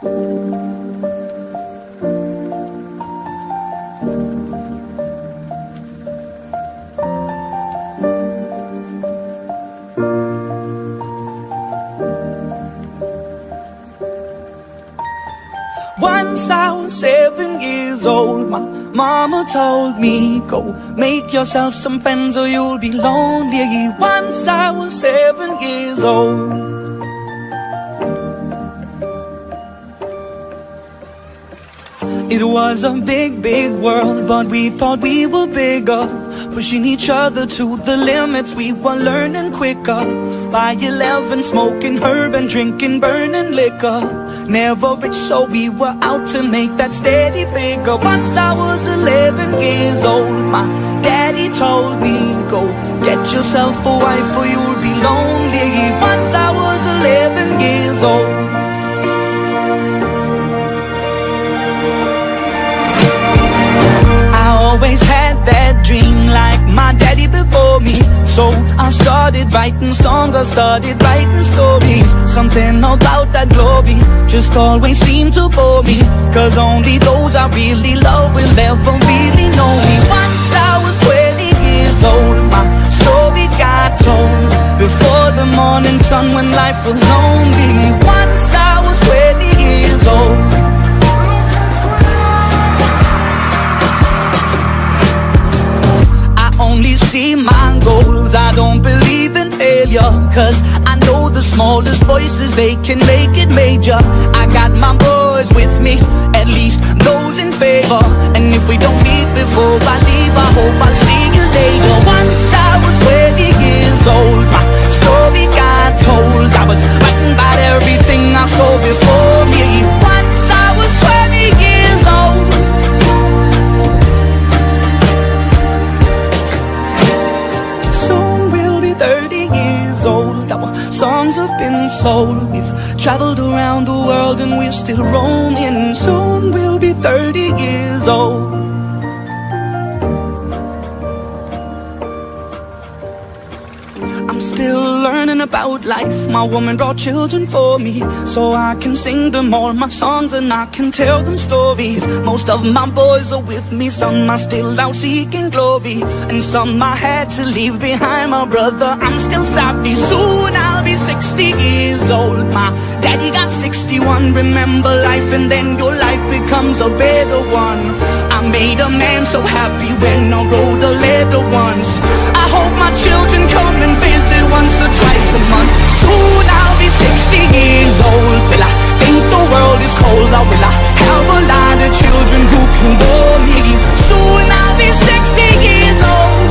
Once I was 7 years old, my mama told me, go make yourself some friends or you'll be lonely. Once I was 7 years old. It was a big, big world, but we thought we were bigger, pushing each other to the limits. We were learning quicker. By 11, smoking herb and drinking burning liquor. Never rich, so we were out to make that steady figure. Once I was 11 years old, my daddy told me, go get yourself a wife or you'll be lonely. Once I was 11 years old. Always had that dream like my daddy before me. So I started writing songs, I started writing stories. Something about that glory just always seemed to bore me, cause only those I really love will ever really know me. Once I was 20 years old, my story got told before the morning sun when life was lonely. Once I was 20 years old. Only see my goals, I don't believe in failure, cause I know the smallest voices, they can make it major. I got my boys with me, at least those in favor. And if we don't meet before I leave, I hope I'll see you later. Once I was 20 years old, my story got told. I was writing about everything I saw before me. Once I was 20 years old. Soon we'll be 30 years old. Our songs have been sold. We've traveled around the world and we're still roaming. Soon we'll be 30 years old. I'm still learning about life. My woman brought children for me, so I can sing them all my songs and I can tell them stories. Most of my boys are with me, some are still out seeking glory, and some I had to leave behind. My brother, I'm still savvy. Soon I'll be 60 years old. My daddy got 61. Remember life and then your life becomes a better one. I made a man so happy when I wrote a letter once. I hope my children come and visit once or twice a month. Soon I'll be 60 years old. Will I think the world is cold, or will I have a lot of children who can bore me? Soon I'll be 60 years old.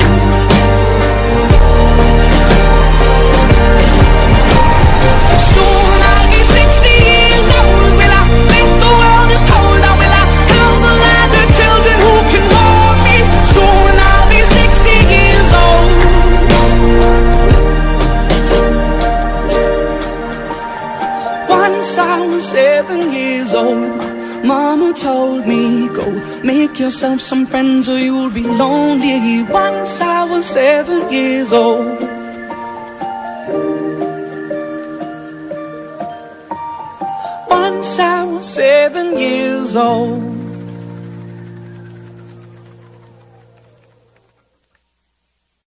Soon I'll be 60 years old. Will I think the world is cold, or will I have a lot of children who can bore me? Soon I'll be 60 years old. Once I was 7 years old, mama told me, go make yourself some friends or you'll be lonely. Once I was 7 years old. Once I was 7 years old.